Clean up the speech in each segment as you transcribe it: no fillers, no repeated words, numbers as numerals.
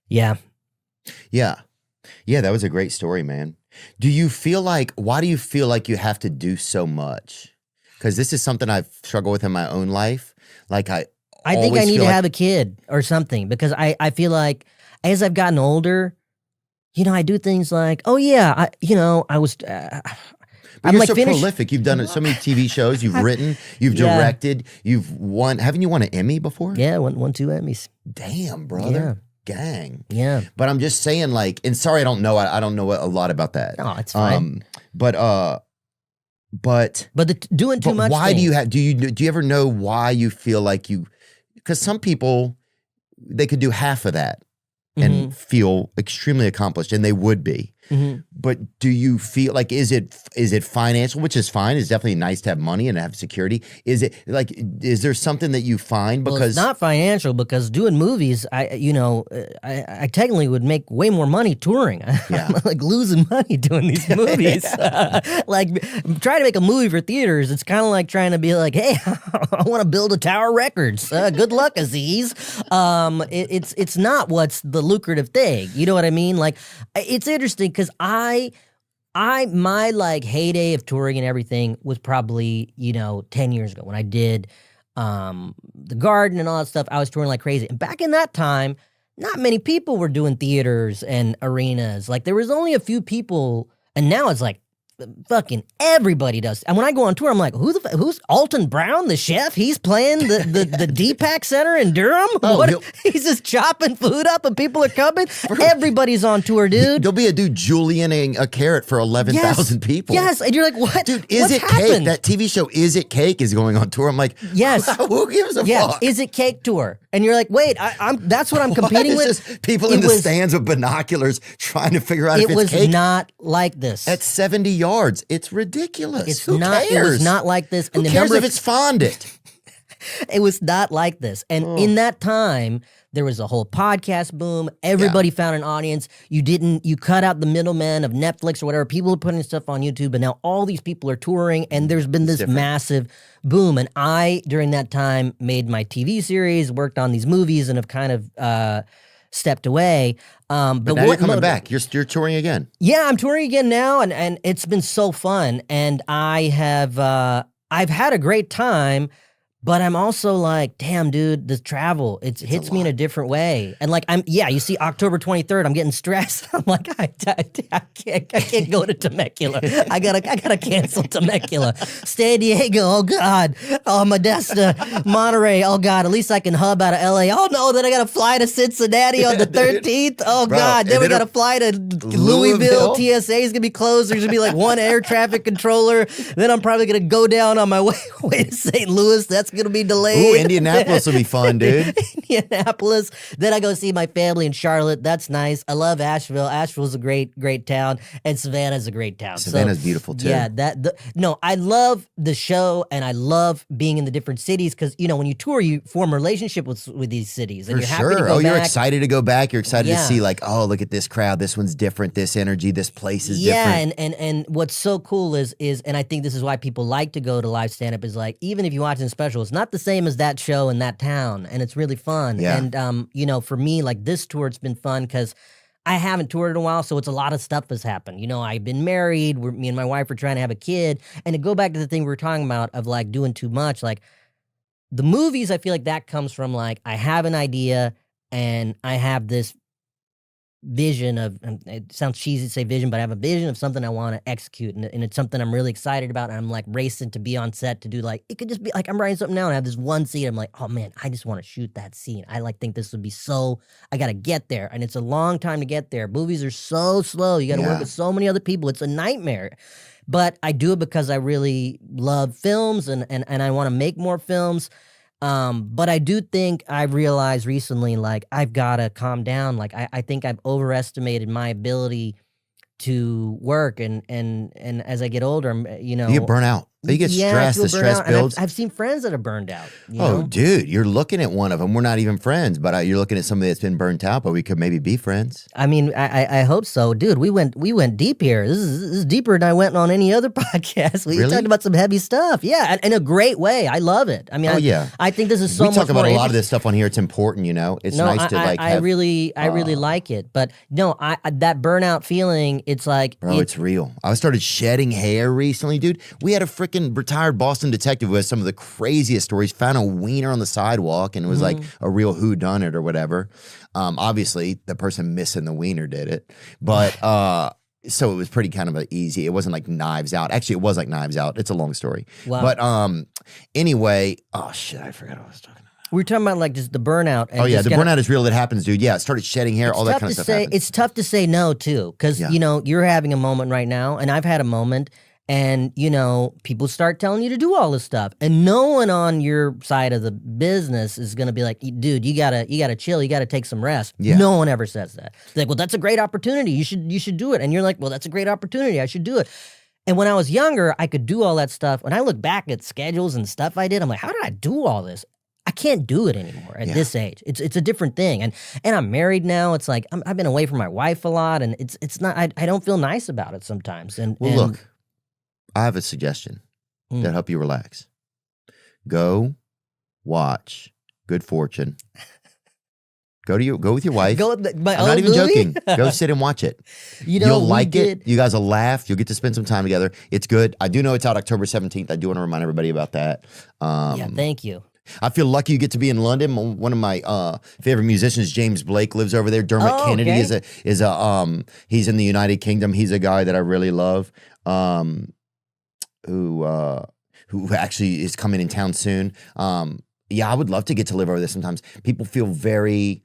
Yeah. Yeah. Yeah, that was a great story, man. Do you feel like, why do you feel like you have to do so much? Because this is something I've struggled with in my own life. Like I think I always need feel to like, have a kid or something because I feel like as I've gotten older, I do things like, oh yeah, I was. but I'm you're like so finished. prolific. You've done so many TV shows. You've written, you've Yeah. directed, you've won. Haven't you won an Emmy before? Yeah, won 2 Emmys. Damn, brother. Gang. Yeah. But I'm just saying, like, and sorry, I don't know. I don't know a lot about that. No, it's fine. But doing too much. Why do you have? Do you ever know why you feel like you? Because some people, they could do half of that and feel extremely accomplished, and they would be. But do you feel like, is it financial, which is fine? It's definitely nice to have money and have security. Is it like, is there something that you find? Because it's not financial, because doing movies, I technically would make way more money touring. Yeah. I'm like losing money doing these movies. Like trying to make a movie for theaters, it's kind of like trying to be like, hey, I want to build a Tower Records. Good luck, Aziz. It's not what's the lucrative thing. You know what I mean? Like, it's interesting because my like heyday of touring and everything was probably 10 years ago when I did the Garden and all that stuff. I was touring like crazy, and back in that time, not many people were doing theaters and arenas. Like there was only a few people, and now it's like fucking everybody does. And when I go on tour, I'm like, who's Alton Brown, the chef? He's playing the DPAC Center in Durham? Oh, he's just chopping food up and people are coming? Everybody's on tour, dude. There'll be a dude Julianing a carrot for 11,000 people. Yes, and you're like, what? Dude, Is What's It happened? Cake? That TV show, Is It Cake, is going on tour. I'm like, yes. Who gives a fuck? Is It Cake tour? And you're like, wait, that's what I'm competing with? Just people in the stands with binoculars trying to figure out if it's cake. It was not like this. At 70 yards. It's ridiculous. Who cares? It was not like this. Who cares if it's fondant? It was not like this. And in that time, there was a whole podcast boom. Everybody found an audience. You cut out the middlemen of Netflix or whatever. People are putting stuff on YouTube, and now all these people are touring, and there's been this massive boom. And I, during that time, made my TV series, worked on these movies, and have kind of stepped away. But now you're coming back. You're touring again. Yeah, I'm touring again now, and it's been so fun. And I've had a great time. But I'm also like, damn, dude, the travel, it hits me in a different way. And like, you see October 23rd, I'm getting stressed. I'm like, I can't go to Temecula. I gotta cancel Temecula. San Diego, oh God. Oh, Modesto, Monterey, oh God, at least I can hub out of LA. Oh no, then I gotta fly to Cincinnati on the 13th. Oh God, then we gotta fly to Louisville. TSA is gonna be closed. There's gonna be like one air traffic controller. Then I'm probably gonna go down on my way to St. Louis. That's gonna be delayed. Ooh, Indianapolis will be fun, dude. Indianapolis. Then I go see my family in Charlotte. That's nice. I love Asheville. Asheville's a great town, and Savannah's a great town. Savannah's beautiful too. Yeah, I love the show, and I love being in the different cities because when you tour, you form a relationship with these cities, and For you're sure. happy to go back. You're excited to go back. You're excited to see like, oh, look at this crowd. This one's different. This energy. This place is different. Yeah, and what's so cool is, and I think this is why people like to go to live stand-up, is like, even if you watch in special, it's not the same as that show in that town, and it's really fun. Yeah. And for me, like this tour, it's been fun because I haven't toured in a while, so it's a lot of stuff has happened. I've been married. Me and my wife are trying to have a kid, and to go back to the thing we were talking about of like doing too much, like the movies, I feel like that comes from like I have an idea and I have this vision of, and it sounds cheesy to say vision, but I have a vision of something I want to execute, and it's something I'm really excited about, and I'm like racing to be on set to do, like, it could just be like I'm writing something now and I have this one scene, I'm like, oh man, I just want to shoot that scene. I like think this would be I gotta get there, and it's a long time to get there. Movies are so slow. You gotta work with so many other people. It's a nightmare. But I do it because I really love films, and I want to make more films. But I do think I've realized recently, like, I've got to calm down. Like, I think I've overestimated my ability to work, and as I get older, You get burnt out. You get Yeah, I stressed. feel The burnt stress out, and builds. I've seen friends that have burned out. You Oh, know? dude, you're looking at one of them. We're not even friends, but you're looking at somebody that's been burnt out, but we could maybe be friends. I mean, I hope so, dude. We went deep here. This is deeper than I went on any other podcast. We Really? talked about some heavy stuff. Yeah, in a great way. I love it. I mean, yeah. I think this is so We much talk about more a lot of interesting. this stuff on here. It's important, you know. It's No, nice to like. I really like it. But no, that burnout feeling. It's like, Bro, it's real. I started shedding hair recently, dude. We had a freaking retired Boston detective who has some of the craziest stories. Found a wiener on the sidewalk, and it was like a real whodunit or whatever. Obviously, the person missing the wiener did it, but so it was pretty kind of easy. It wasn't like Knives Out. Actually, it was like Knives Out. It's a long story. Wow. But anyway, oh shit, I forgot what I was talking about. we were talking about like just the burnout. And Oh yeah, just the kinda- burnout is real. It happens, dude. Yeah, started shedding hair, all that kind of stuff. Happens. It's tough to say no too, because Yeah. you know you're having a moment right now, and I've had a moment, and you know people start telling you to do all this stuff, and no one on your side of the business is gonna be like, dude, you gotta chill, you gotta take some rest. Yeah. No one ever says that. It's like, well, that's a great opportunity. You should do it, and you're like, well, that's a great opportunity. I should do it. And when I was younger, I could do all that stuff. When I look back at schedules and stuff I did, I'm like, how did I do all this? I can't do it anymore at this age. It's a different thing, and I'm married now. It's like I've been away from my wife a lot, and it's not. I don't feel nice about it sometimes. And Well, and, look, I have a suggestion that'll help you relax. Go watch Good Fortune. Go with your wife. go with my I'm own not even movie? joking. Go sit and watch it. You know, You'll we like did- it. You guys will laugh. You'll get to spend some time together. It's good. I do know it's out October 17th. I do want to remind everybody about that. Yeah, thank you. I feel lucky you get to be in London. One of my favorite musicians, James Blake, lives over there. Dermot Kennedy okay. is he's in the United Kingdom. He's a guy that I really love. Who actually is coming in town soon. Yeah, I would love to get to live over there sometimes. People feel very.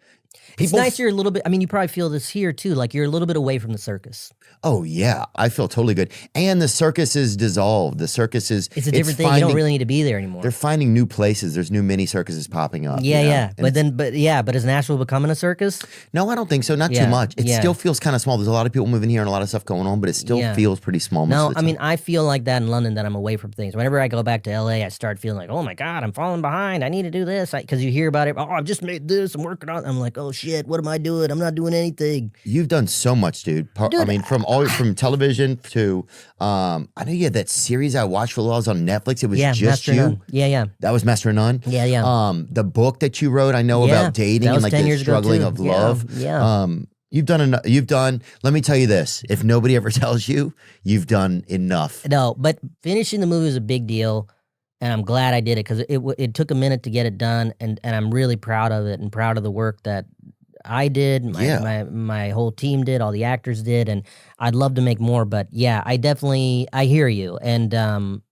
It's nice you're a little bit. I mean, you probably feel this here too. Like you're a little bit away from the circus. Oh yeah, I feel totally good. And the circus is dissolved. The circus is. It's a different thing. You don't really need to be there anymore. They're finding new places. There's new mini circuses popping up. Yeah, you know? yeah. And But is Nashville becoming a circus? no, I don't think so. Not Yeah, too much. It yeah. still feels kind of small. There's a lot of people moving here and a lot of stuff going on, but it still Yeah. feels pretty small. Most No, of the I mean, time. I feel like that in London, that I'm away from things. Whenever I go back to LA, I start feeling like, oh my God, I'm falling behind. I need to do this. Because you hear about it. Oh, I've just made this. I'm working on it. I'm like, oh shit, what am I doing? I'm not doing anything. You've done so much, dude. I Dude, mean, from television to I know you had that series I watched for a while. It was on Netflix. It was Yeah, just Master you. Nun. Yeah. That was Master of None. Yeah. The book that you wrote, I know Yeah, about dating that was and like 10 the years ago, struggling too. of Yeah, love. yeah. You've done. Let me tell you this: if nobody ever tells you, you've done enough. No, but finishing the movie was a big deal, and I'm glad I did it because it took a minute to get it done, and I'm really proud of it and proud of the work that I did, my whole team did, all the actors did, and I'd love to make more. But yeah, I hear you, and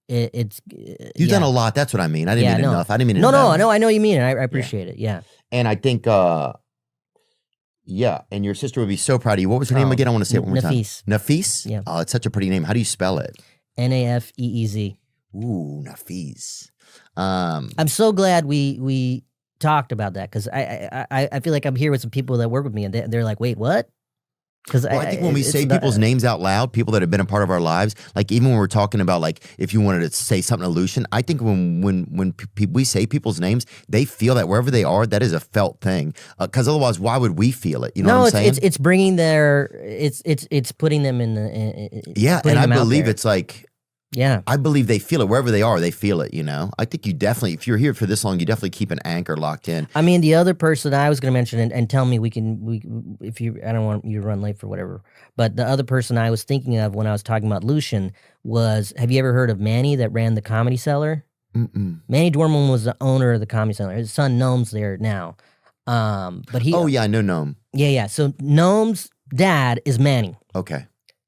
You've done a lot. That's what I mean. I didn't mean enough. I didn't mean no, enough. I know what you mean, and I appreciate it. Yeah, And I think, yeah, and your sister would be so proud of you. What was her name again? I want to say it one more time. Nafis. Nafis? Yeah. Oh, it's such a pretty name. How do you spell it? Nafeez. Ooh, Nafis. I'm so glad we talked about that because I feel like I'm here with some people that work with me, and they're like, wait, what? Because Well, I think when we say people's names out loud, people that have been a part of our lives, like even when we're talking about like if you wanted to say something to Lucian, I think when we say people's names, they feel that wherever they are, that is a felt thing. Because otherwise, why would we feel it? You know what I'm saying? it's bringing it's putting them in the yeah, putting and I them out believe there. it's like. Yeah. I believe they feel it wherever they are. They feel it. You know. I think you definitely, if you're here for this long, you definitely keep an anchor locked in. I mean, the other person I was going to mention, and tell me if you, I don't want you to run late for whatever, but the other person I was thinking of when I was talking about Lucian was, have you ever heard of Manny that ran the Comedy Cellar? Mm-mm. Manny Dorman was the owner of the Comedy Cellar. His son Noam's there now. But he. Oh yeah, I know Noam. Yeah. So Noam's dad is Manny. Okay.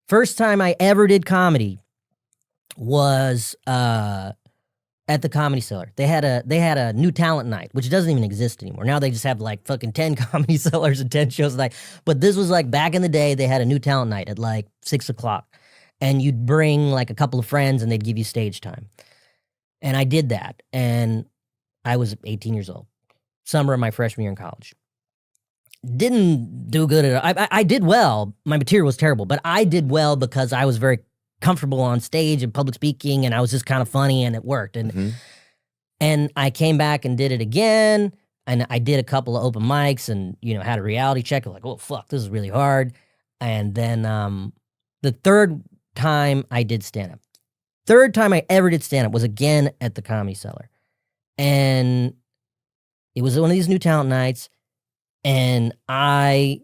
First time I ever did comedy was at the Comedy Cellar. They had a new talent night, which doesn't even exist anymore. Now they just have like fucking 10 Comedy Cellars and 10 shows a night. But this was like back in the day, they had a new talent night at like 6:00. And you'd bring like a couple of friends and they'd give you stage time. And I did that. And I was 18 years old. Summer of my freshman year in college. Didn't do good at all. I did well. My material was terrible, but I did well because I was very comfortable on stage and public speaking, and I was just kind of funny, and it worked. And I came back and did it again, and I did a couple of open mics, and had a reality check. Like, oh fuck, this is really hard. And then the third time I did stand up, third time I ever did stand up was again at the Comedy Cellar, and it was one of these new talent nights, and I